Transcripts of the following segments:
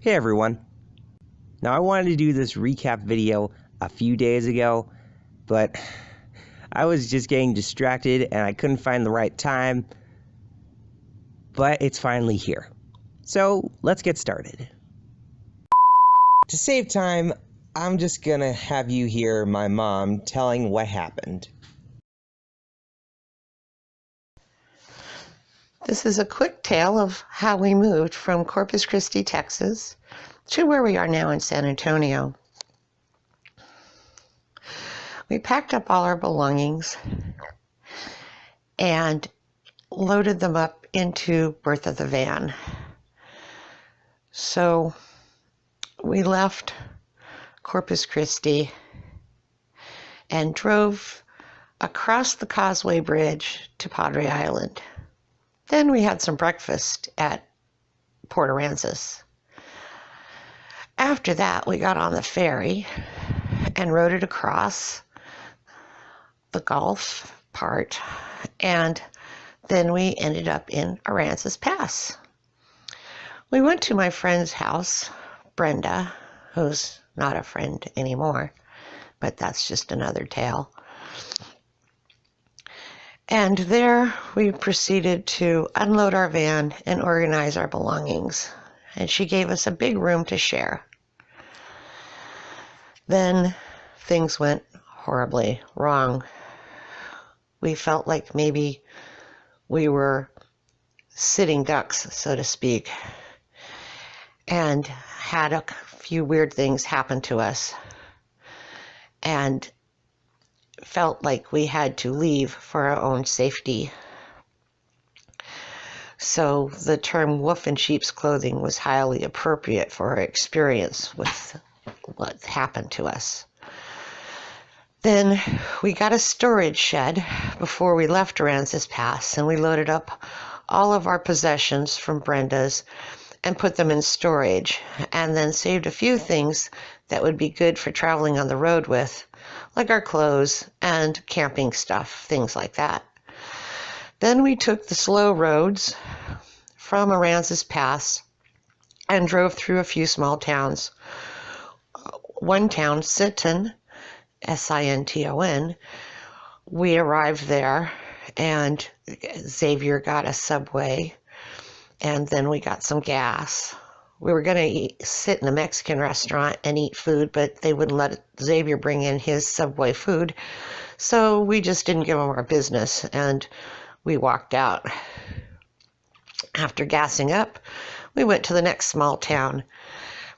Hey everyone. Now I wanted to do this recap video a few days ago, but I was just getting distracted and I couldn't find the right time, but it's finally here. So let's get started. To save time, I'm just gonna have you hear my mom telling what happened. This is a quick tale of how we moved from Corpus Christi, Texas, to where we are now in San Antonio. We packed up all our belongings and loaded them up into Bertha the van. So we left Corpus Christi and drove across the Causeway Bridge to Padre Island. Then we had some breakfast at Port Aransas. After that, we got on the ferry and rode it across the Gulf part, and then we ended up in Aransas Pass. We went to my friend's house, Brenda, who's not a friend anymore, but that's just another tale. And there we proceeded to unload our van and organize our belongings. And she gave us a big room to share. Then things went horribly wrong. We felt like maybe we were sitting ducks, so to speak, and had a few weird things happen to us. And felt like we had to leave for our own safety. So the term wolf in sheep's clothing was highly appropriate for our experience with what happened to us. Then we got a storage shed before we left Aransas Pass, and we loaded up all of our possessions from Brenda's and put them in storage, and then saved a few things that would be good for traveling on the road with, like our clothes and camping stuff, things like that. Then we took the slow roads from Aransas Pass and drove through a few small towns. One town, Sinton, Sinton, we arrived there, and Xavier got a Subway, and then we got some gas. We were going to sit in a Mexican restaurant and eat food, but they wouldn't let Xavier bring in his Subway food. So we just didn't give him our business, and we walked out. After gassing up, we went to the next small town,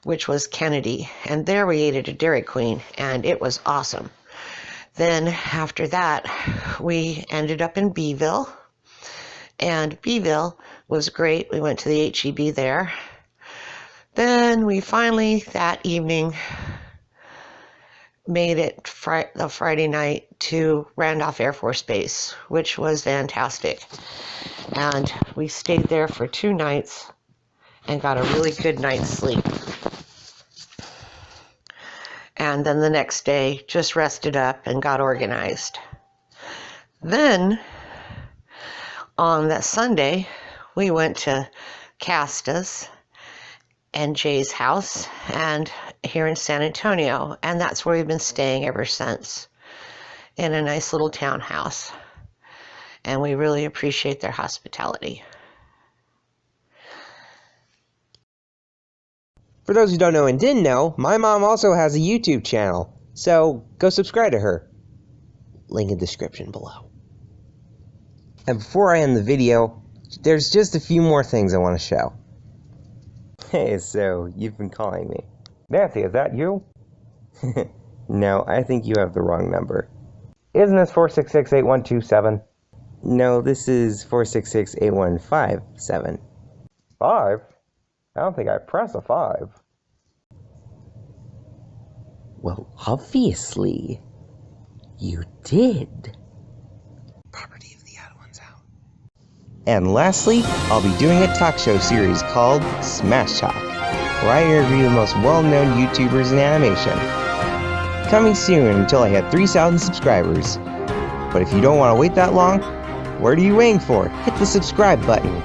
which was Kennedy, and there we ate at a Dairy Queen, and it was awesome. Then after that, we ended up in Beeville, and Beeville was great. We went to the H-E-B there. Then we finally, that evening, made it the Friday night to Randolph Air Force Base, which was fantastic. And we stayed there for 2 nights and got a really good night's sleep. And then the next day, just rested up and got organized. Then, on that Sunday, we went to Kasta's and Jay's house, and here in San Antonio, and that's where we've been staying ever since, in a nice little townhouse, and we really appreciate their hospitality. For those who don't know and didn't know, my mom also has a YouTube channel, so go subscribe to her. Link in the description below. And before I end the video, there's just a few more things I want to show. Hey, so you've been calling me. Nancy, is that you? No, I think you have the wrong number. Isn't this 466-8127? No, this is 466-8157. 5? I don't think I pressed a 5. Well, obviously, you did. Property of the odd ones out. And lastly, I'll be doing a talk show series called Smash Talk, where I interview the most well-known YouTubers in animation. Coming soon until I hit 3,000 subscribers. But if you don't want to wait that long, what are you waiting for? Hit the subscribe button.